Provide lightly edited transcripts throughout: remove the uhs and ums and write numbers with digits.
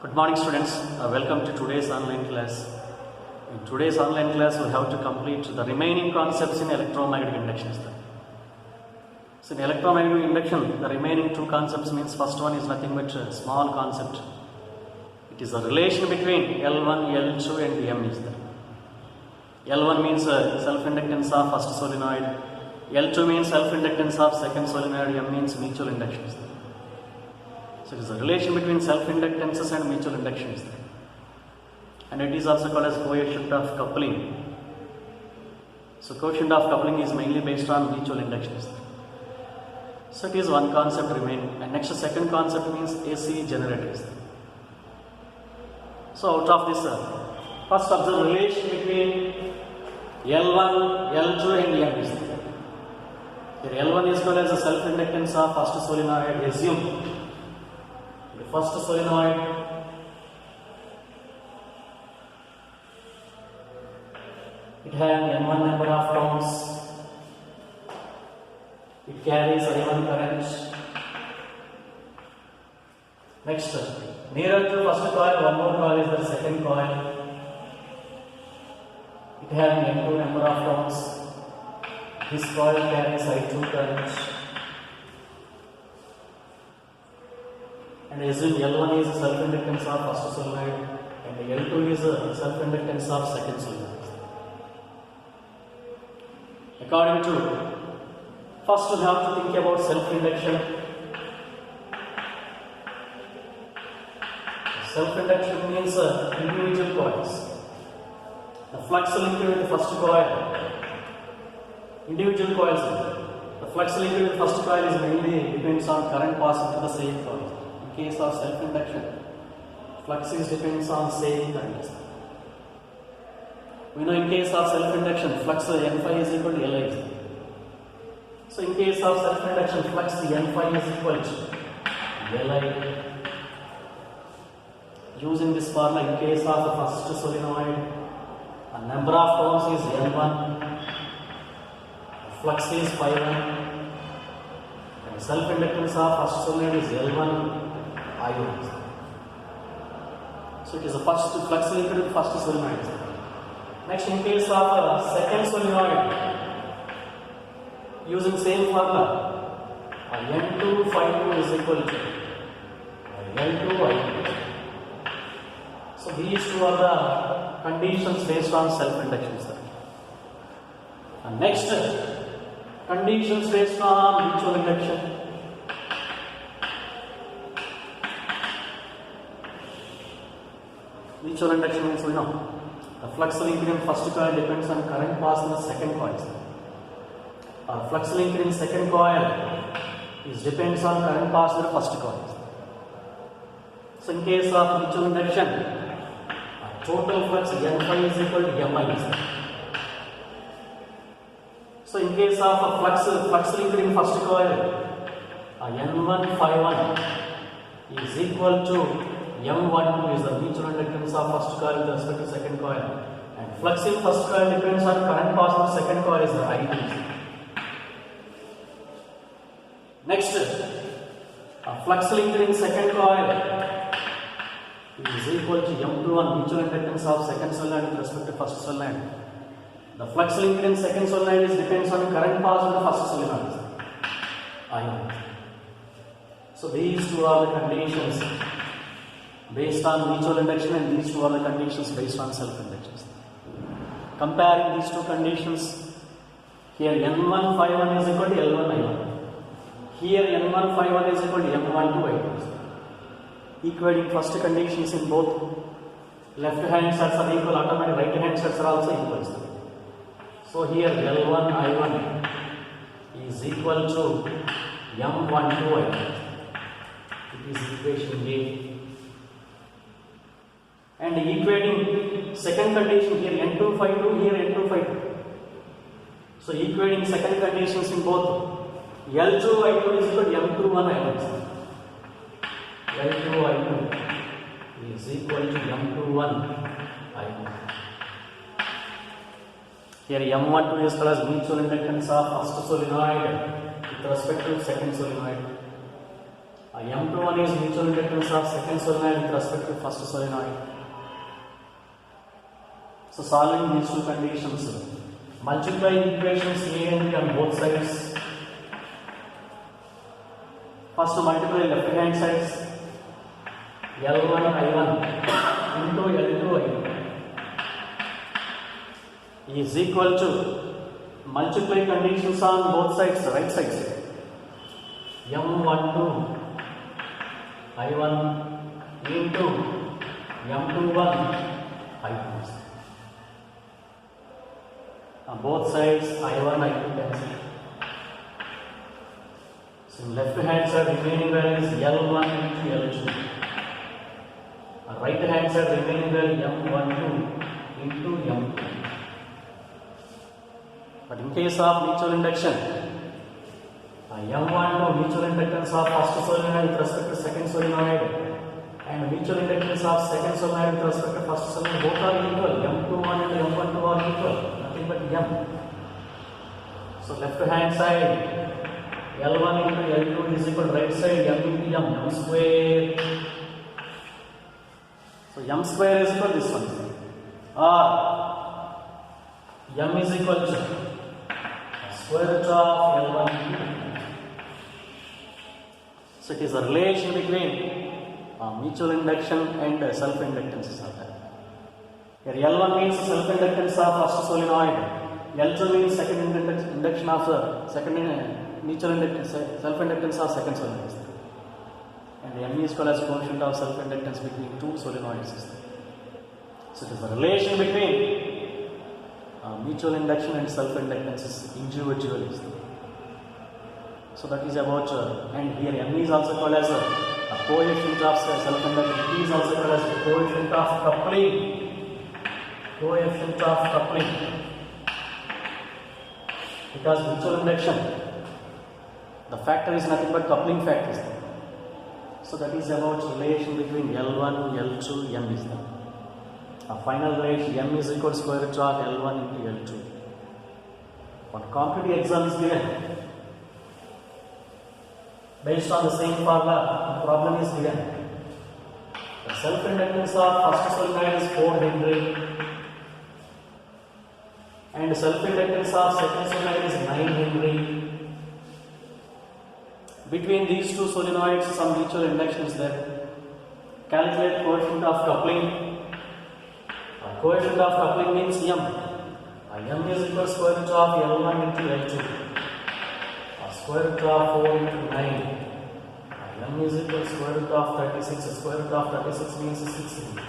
Good morning students, welcome to today's online class. In today's online class we have to complete the remaining concepts in electromagnetic induction. So in electromagnetic induction the remaining two concepts means first one is nothing but a small concept. It is a relation between L1, L2 and M is there. L1 means self-inductance of first solenoid, L2 means self-inductance of second solenoid, M means mutual induction is there. So it is a relation between self-inductances and mutual inductions, and it is also called as coefficient of coupling. So coefficient of coupling is mainly based on mutual inductions. So it is one concept remaining, and next second concept means AC generators. So out of this, first observe relation between L1, L2 and M is there. Here L1 is called as the self-inductance of first solenoid. Assume first solenoid it has n1 number of turns, it carries I1 current. Next, nearer to first coil, one more coil is the second coil, it has n2 number of turns, this coil carries I2 current. And assume L1 is self-inductance of first solenoid and L2 is self-inductance of second solenoid. According to, first we have to think about self-induction. Self-induction means individual coils. The flux linked with the first coil, individual coils. The flux linked with the first coil is mainly depends on current passing to the same coil. In case of self-induction, flux is depends on same current. We know in case of self-induction, flux N phi is equal to Li. So in case of self-induction, flux N phi is equal to Li. Using this formula, in case of the first solenoid, a number of turns is N1, flux is phi1, and self-inductance of first solenoid is L1. I1. So it is the first flux linked to the first solenoid. Next, in case of second solenoid, using same formula, N2 phi2 is equal to L2 I2. So these two are the conditions based on self-induction. And next, conditions based on mutual induction. Mutual induction means we know the flux linked in first coil depends on current pass in the second coil. Flux linked in second coil is depends on current pass in the first coil. So in case of mutual induction, total flux N phi is equal to Mi. So in case of flux linked in first coil, N1 phi1 is equal to M12 is the mutual inductance of first coil with respect to second coil, and flux in first coil depends on current pass in second coil is the I2. Next, flux linked in second coil is equal to M21 mutual inductance of second solenoid with respect to first solenoid. The flux linked in second solenoid is depends on current pass in the first solenoid, I1. So these two are the conditions based on mutual induction, and these two are the conditions based on self-induction. Comparing these two conditions, here N1 phi1 is equal to L1 I1. Here N1 phi1 is equal to M12 I2. Equating first conditions in both left hand sets are equal, automatic right hand sets are also equal. So here L1 I1 is equal to M12 I2. It is equation A. And equating second condition here N2 phi2, here N2 phi2. So equating second conditions in both L2 I2 is equal to M21 I1. L2 I2 is equal to M21 I1. Here M12 is called as mutual inductance of first solenoid with respect to second solenoid. M21 is mutual inductance of second solenoid with respect to first solenoid. So solving these two conditions, multiply equations A and B on both sides. First multiply left hand sides, L1 I1 into L2 I2 is equal to, multiply conditions on both sides, right sides, M12 I1 into M21 I2. On both sides I1 I2 cancel. So in left hand side remaining value is L1 into L2. On right hand side remaining value M12 into M2. But in case of mutual induction, M12 mutual inductance of first solenoid with respect to second solenoid and mutual inductance of second solenoid with respect to first solenoid, both are equal. M21 and M12 are equal, nothing but M. So left hand side L1 into L2 is equal to right side M into M square. So M square is equal to this one, or M is equal to square root of L1 into L2. So it is a relation between mutual induction and self-inductances are there. Here L1 means self-inductance of first solenoid, L2 means second induction of the second mutual inductance, self-inductance of second solenoid. And M is called as coefficient of self-inductance between two solenoids. So it is a relation between mutual induction and self-inductances individually. So that is about, and here M is also called as a coefficient of self-inductance. P is also called as a coefficient of coupling. Coefficient of coupling. Because mutual induction, the factor is nothing but coupling factors. So that is about relation between L1, L2, M is there. A final relation M is equal to square root of L1 into L2. What competitive exam is given, based on the same formula, the problem is given. The self-inductance of first solenoid is 4 Henry and the self-inductance of second solenoid is 9 Henry. Between these two solenoids, some mutual induction is there. Calculate coefficient of coupling. Coefficient of coupling means M. M is equal to square root of L1 into L2. Square root of 4 into 9. M is equal to square root of 36. Square root of 36 means 6 Henry.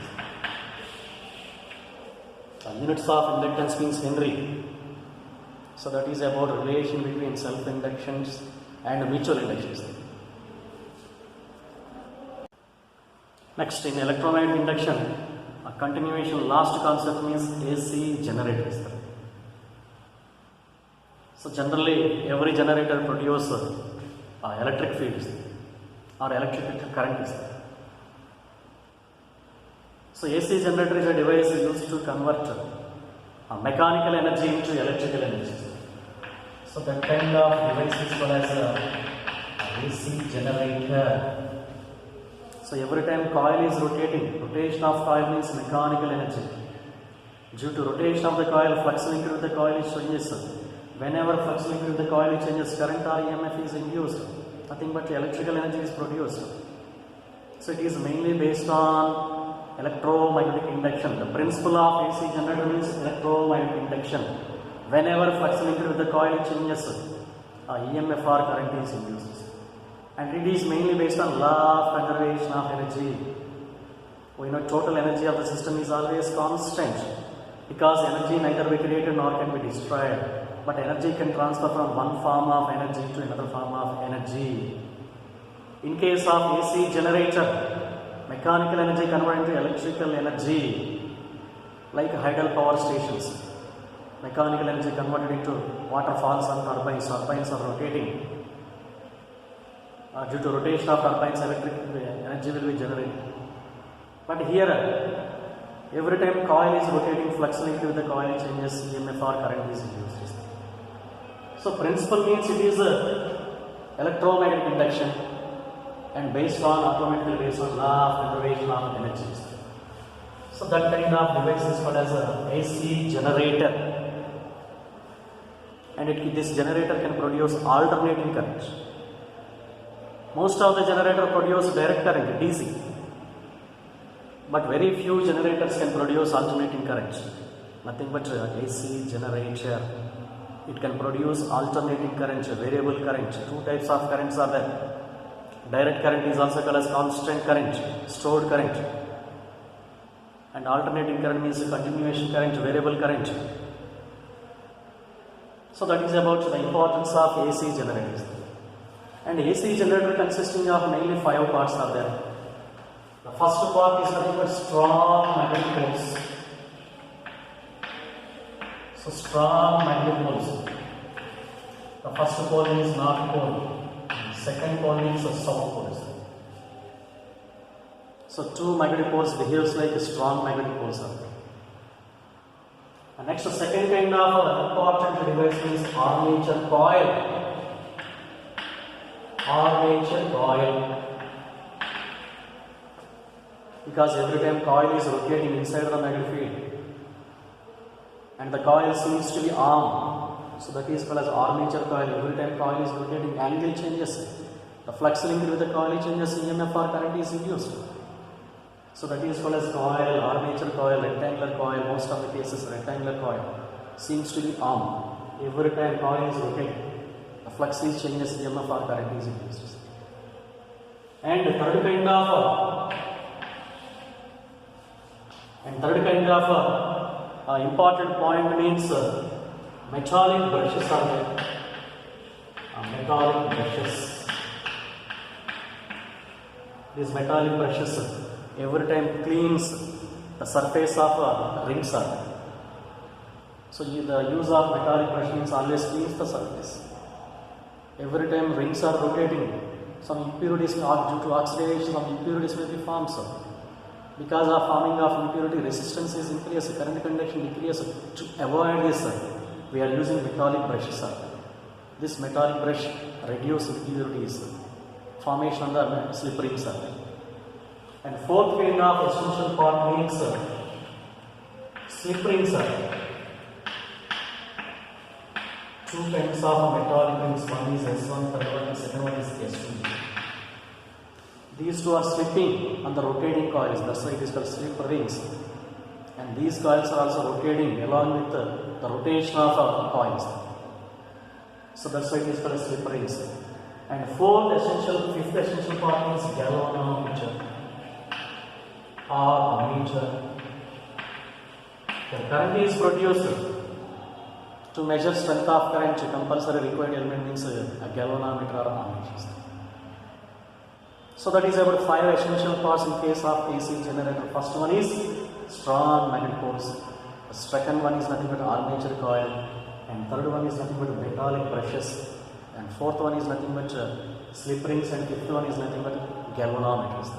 Units of inductance means Henry. So that is about relation between self-inductions and mutual inductions. Next, in electromagnetic induction, a continuation last concept means AC generators. So generally every generator produces electric fields or electrical current. So AC generator is a device used to convert mechanical energy into electrical energy. So that kind of device is called as AC generator. So every time coil is rotating, rotation of coil means mechanical energy. Due to rotation of the coil, flux linked with the coil is changes. Whenever flux linked with the coil changes, current or EMF is induced. Nothing but electrical energy is produced. So it is mainly based on electromagnetic induction. The principle of AC generator means electromagnetic induction. Whenever flux linked with the coil changes, EMF or current is induced. And it is mainly based on law of conservation of energy. We know total energy of the system is always constant because energy neither be created nor can be destroyed. But energy can transfer from one form of energy to another form of energy. In case of AC generator, mechanical energy converted into electrical energy, like hydel power stations. Mechanical energy converted into waterfalls and turbines. Turbines are rotating. Due to rotation of turbines, electric energy will be generated. But here, every time coil is rotating, flux linked with the coil changes, EMF or current is induced. So principle means it is electromagnetic induction. and automatically based on law of conservation of energies. So that kind of device is called as a AC generator, and this generator can produce alternating current. Most of the generator produce direct current, DC, but very few generators can produce alternating current. Nothing but AC generator. It can produce alternating current, variable current. Two types of currents are there. Direct current is also called as constant current, stored current, and alternating current means continuation current, variable current. So that is about the importance of AC generators. And AC generator consisting of mainly 5 parts are there. The first part is nothing but strong magnetic poles. So strong magnetic poles. The first pole is north pole. Second pole is a south pole. So two magnetic poles behaves like a strong magnetic poles. And next, the second kind of important device is armature coil. Armature coil. Because every time coil is rotating inside the magnetic field, and the coil seems to be armed. So that is called as armature coil. Every time coil is rotating, angle changes. The flux linked with the coil changes, EMF or current is induced. So that is called as coil, armature coil, rectangular coil. Most of the cases, rectangular coil seems to be armed. Every time coil is rotating, the flux is changes, EMF or current is induced. And third kind of important point means metallic brushes are there. Metallic brushes. These metallic brushes every time cleans the surface of rings are there. So the use of metallic brush means always cleans the surface. Every time rings are rotating, some impurities due to oxidation, some impurities may be formed. Because of forming of impurity, resistance is increased, current conduction decreases. To avoid this, we are using metallic brushes. This metallic brush reduces impurities, formation of the slip rings. And fourth kind of essential part means slip rings. Two kinds of metallic rings, one is S1, third one is second one is S2. These two are slipping on the rotating coils, that's why it is called slip rings. And these coils are also rotating along with the rotation of coils. So that's why it is called slip rings. And fifth essential part is galvanometer or ammeter. The current is produced to measure strength of current. Compulsory required element means a galvanometer or ammeter. So that is about 5 essential parts in case of AC generator. First one is strong magnetic poles. The second one is nothing but armature coil. And third one is nothing but metallic brushes. And fourth one is nothing but slip rings. And fifth one is nothing but galvanometers.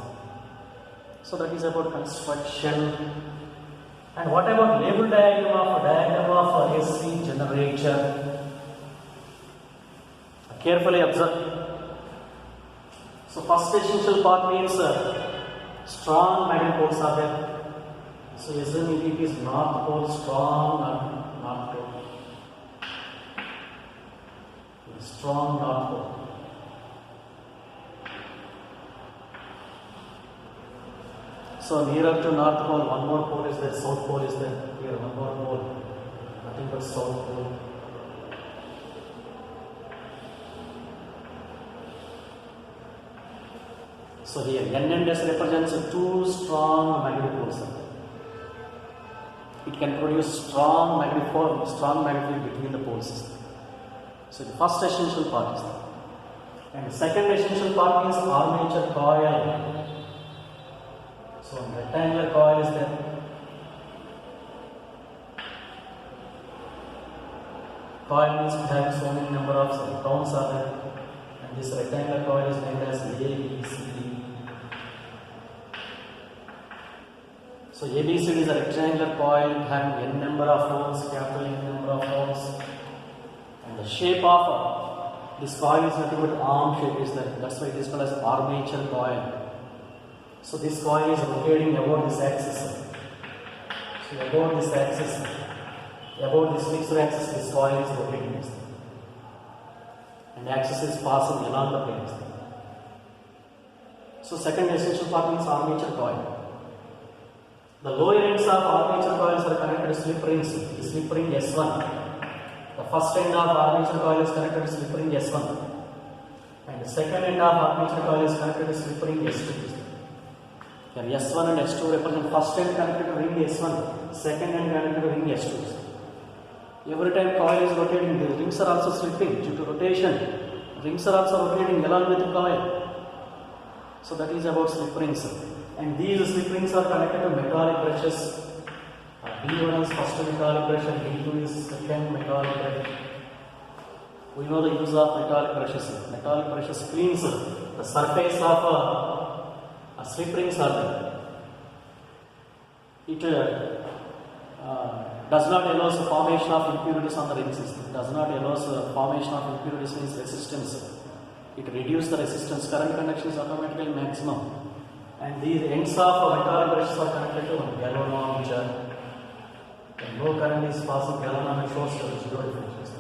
So that is about construction. And what about label diagram of AC generator? Carefully observe. So first essential part means strong magnetic poles are there. So SNEP is north pole, strong north pole. Strong north pole. So nearer to north pole, one more pole is there, south pole is there. Here one more pole, nothing but south pole. So here N and S represents two strong magnetic poles. It can produce strong magnetic field between the poles. So the first essential part is there. And the second essential part is armature coil. So rectangular coil is there. Coil means having so many number of turns are there. And this rectangular coil is named as ABCD. So ABCD is a rectangular coil having n number of turns, capital N number of turns. And the shape of This coil is nothing but arm shape is there. That's why it is called as armature coil. So this coil is rotating about this axis. So about this axis, about this fixed axis, this coil is rotating. And axis is passing along the plane. So second essential part means armature coil. The lower ends of armature coils are connected to slip rings. The slip ring S1. The first end of armature coil is connected to slip ring S1. And the second end of armature coil is connected to slip ring S2. Here S1 and S2 represent first end connected to ring S1, second end connected to ring S2. Every time coil is rotating, the rings are also slipping due to rotation. Rings are also rotating along with the coil. So that is about slip rings. And these slip rings are connected to metallic brushes. B1 is first metallic brush and B2 is second metallic brush. We know the use of metallic brushes. Metallic brushes cleans the surface of slip rings are there. It does not allow the formation of impurities on the ring system. It does not allow the formation of impurities means resistance. It reduces the resistance. Current conduction is automatically maximum. And these ends of metallic brushes are connected to galvanometer. When no current is passing, galvanometer shows zero differentials.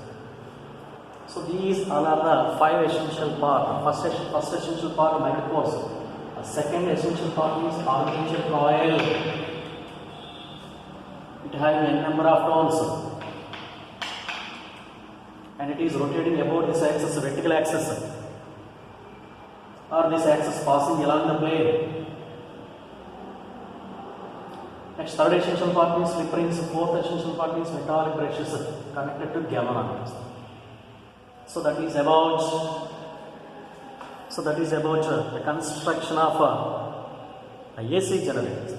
So these all are the five essential parts. First essential part magnetic force. The second essential part is armature coil. It has n number of turns. And it is rotating about this axis, vertical axis. Or this axis passing along the plane. Next, third essential part means slip rings. Fourth essential part means metallic brushes connected to galvanometers. So that is about the construction of a AC generator.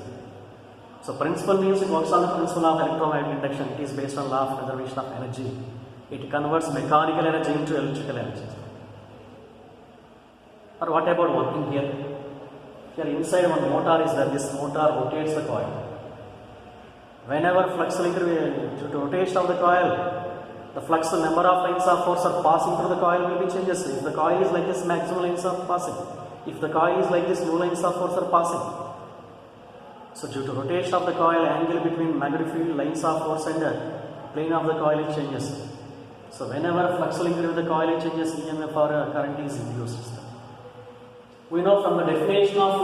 So principle means it works on the principle of electromagnetic induction. It is based on law of conservation of energy. It converts mechanical energy into electrical energy. Or what about working here? Here inside one motor is there. This motor rotates the coil. Whenever flux link to rotation of the coil, the flux, the number of lines of force are passing through the coil will be changes. If the coil is like this, maximum lines are passing. If the coil is like this, no lines of force are passing. So due to rotation of the coil, angle between magnetic field, lines of force and plane of the coil changes. So whenever flux link with the coil changes, EMF or current is induced. We know from the definition of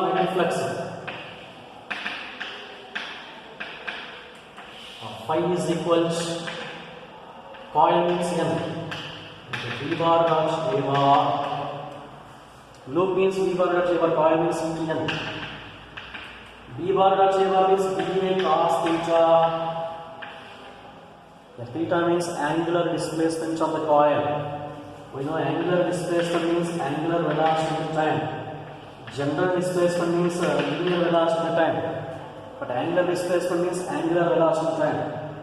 magnetic flux, phi is equal to coil means M. V bar dot A bar. Loop means V bar dot A bar. Coil means N. V bar dot A bar means B cos theta. The theta means angular displacement of the coil. We know angular displacement means angular velocity in time. General displacement means linear velocity in time. But angular displacement means angular velocity in time.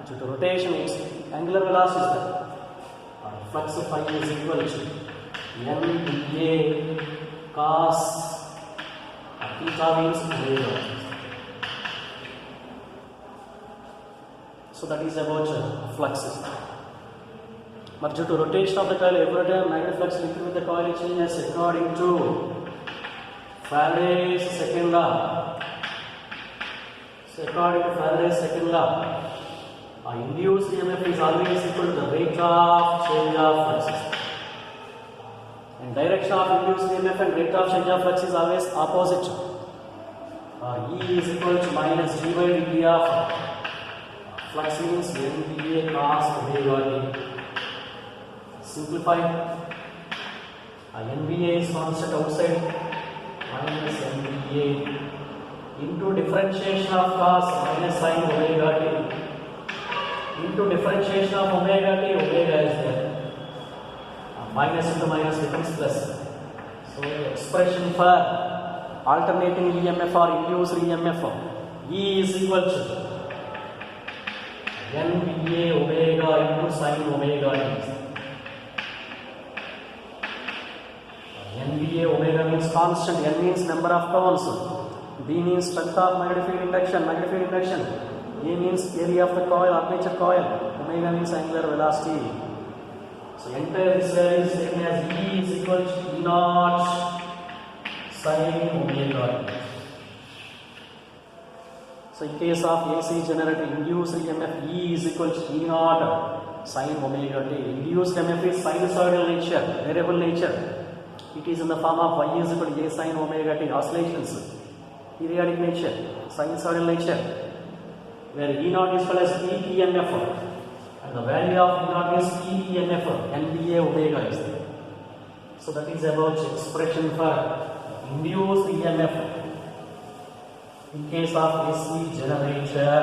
Due to rotation, its angular velocity is there. Flux phi is equal to MA cos theta means omega. So that is about fluxes. But due to rotation of the coil, every time magnetic flux linked with the coil changes according to Faraday's second law. So according to Faraday's second law, induced EMF is always equal to the rate of change of fluxes. And direction of induced EMF and rate of change of flux is always opposite. E is equal to minus d by dt of flux means NBA cos omega t. Simplify. NBA is constant outside minus NBA into differentiation of cos minus sin omega t. Into differentiation of omega t, omega is there. Minus into minus becomes plus. So expression for alternating EMF or induced EMF, E is equal to NBA omega into sin omega t. NBA omega means constant, N means number of turns, B means strength of magnetic field induction. A means area of the coil, armature coil. Omega means angular velocity. So entire this is taken as E is equal to E naught sin omega. So in case of AC generator, induced EMF E is equal to E naught sin omega t. Induced EMF is sinusoidal nature, variable nature. It is in the form of Y is equal to A sin omega t, oscillations, periodic nature, sinusoidal nature, where E naught is called as peak EMF, and the value of E naught is peak EMF, NBA omega is there. So that is about expression for induced EMF in case of AC generator.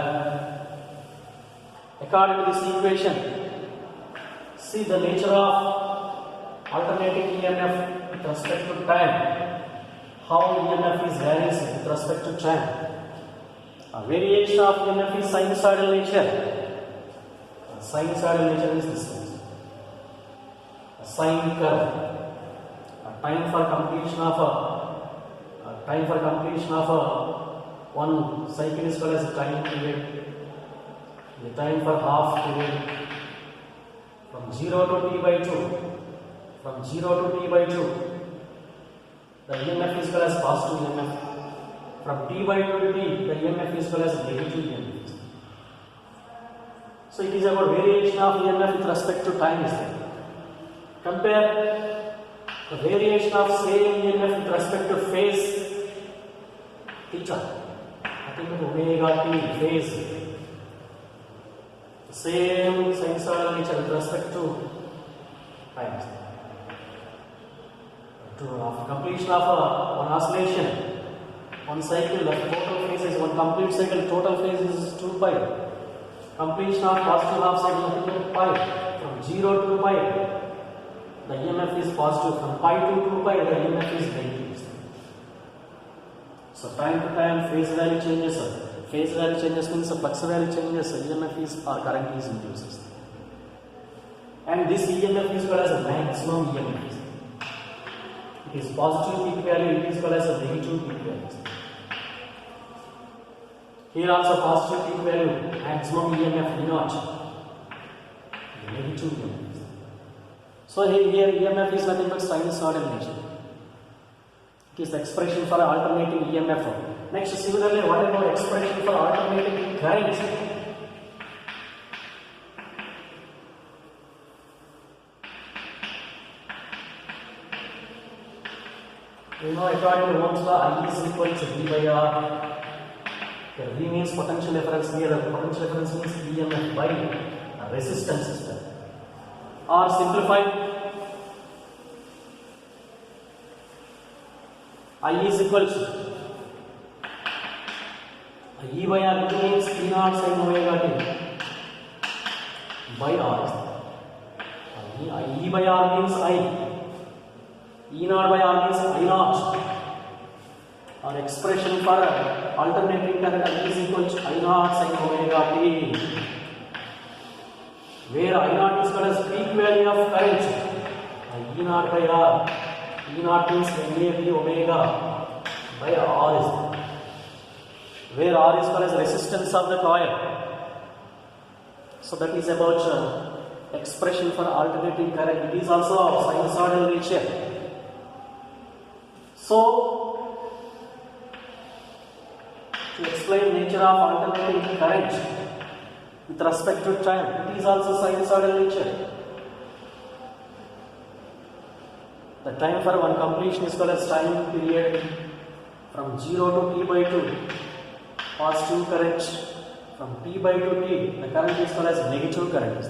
According to this equation, see the nature of alternating EMF with respect to time, how EMF is varies with respect to time. A variation of EMF is sinusoidal nature. Sinusoidal nature is this one. A sine curve. A time for completion of one cycle is called as a time period. The time for half period from 0 to t by 2. From 0 to t by 2, the EMF is called as positive EMF. From t by 2 to t, the EMF is called as negative EMF. So it is about variation of EMF with respect to time is there. Compare the variation of same EMF with respect to phase theta. Nothing but omega t phase. The same sinusoidal nature with respect to time. To completion of one oscillation, one cycle, the total phase is one complete cycle, total phase is 2 pi. Completion of positive half cycle, nothing but pi. From 0 to pi, the EMF is positive. From pi to 2 pi, the EMF is negative. So time to time, phase value changes. Phase value changes means the flux value changes. EMF is or current is induced. And this EMF is called as a maximum EMF. It is positive peak value, it is called as a negative peak value. Here also positive peak value, maximum EMF E naught, negative EMF. So here EMF is nothing but sinusoidal nature. It is the expression for alternating EMF. Next, similarly, what about expression for alternating current? You know, according to Ohm's law, I is equal to V by R. Here V means potential difference. Here the potential difference means EMF by a resistance system. Or simplified, I is equal to E by R, which means E naught sin omega t by R. E by R means I. E naught by R means I naught. Our expression for alternating current is equal to I naught sin omega t, where I naught is called as peak value of current. E naught by R. E naught means NAB omega by R is there, where R is called as resistance of the coil. So that is about expression for alternating current. It is also of sinusoidal nature. So, to explain nature of alternating current with respect to time, it is also sinusoidal nature. The time for one completion is called as time period. From 0 to t by 2, positive current. From t by 2 to t, the current is called as negative current.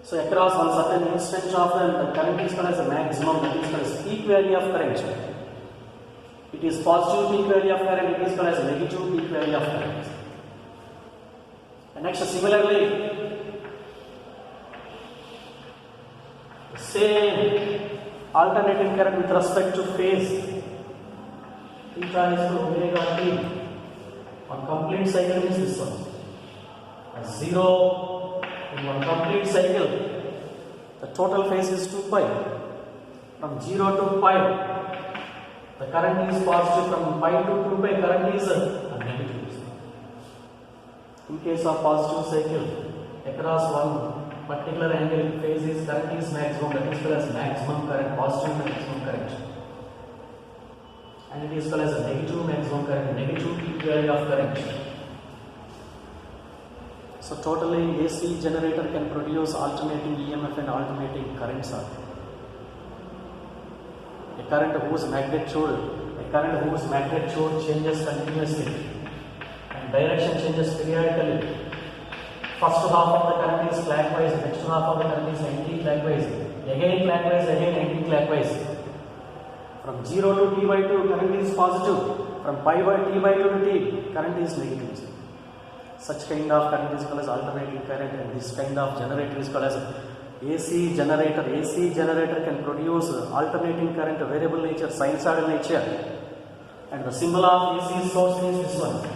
So across one certain instant of the current is called as a maximum, that is called as peak value of current. It is positive peak value of current, it is called as negative peak value of current. And next, similarly, the same alternating current with respect to phase, theta is to omega t. One complete cycle is this one. 0 in one complete cycle, the total phase is 2 pi. From 0 to pi, the current is positive. From pi to 2 pi, current is negative. In case of positive cycle, across one particular angle phase is current is maximum, that is called as maximum current, positive maximum current. And it is called as a negative maximum current, negative peak value of current. So totally AC generator can produce alternating EMF and alternating currents. A current whose magnitude changes continuously and direction changes periodically. First half of the current is clockwise, next half of the current is anti-clockwise, again clockwise, again anti-clockwise. From 0 to t by 2 current is positive, from pi by t by 2 to t current is negative. Such kind of current is called as alternating current, and this kind of generator is called as AC generator. AC generator can produce alternating current, variable nature, sinusoidal nature, and the symbol of AC source is this one.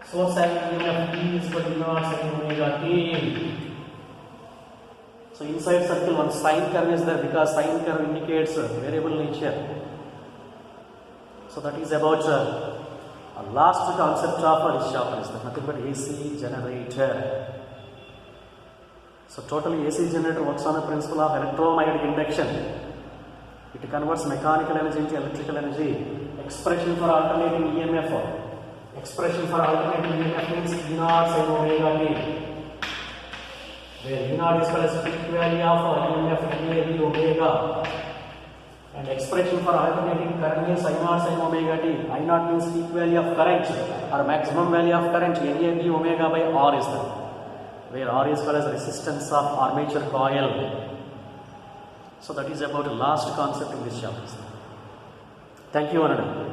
Source angle EMF E is equal to naught sin omega t. So inside circle one sine curve is there because sine curve indicates variable nature. So that is about last concept of this chapter is nothing but AC generator. So totally AC generator works on the principle of electromagnetic induction. It converts mechanical energy into electrical energy. Expression for alternating EMF. Expression for alternating EMF means E naught sin omega t, where E naught is called as peak value of EMF NAB omega, and expression for alternating current means I naught sin omega t. I naught means peak value of current or maximum value of current, NAB omega by R is there, where R is called as resistance of armature coil. So that is about the last concept in this chapter. Thank you, Anand.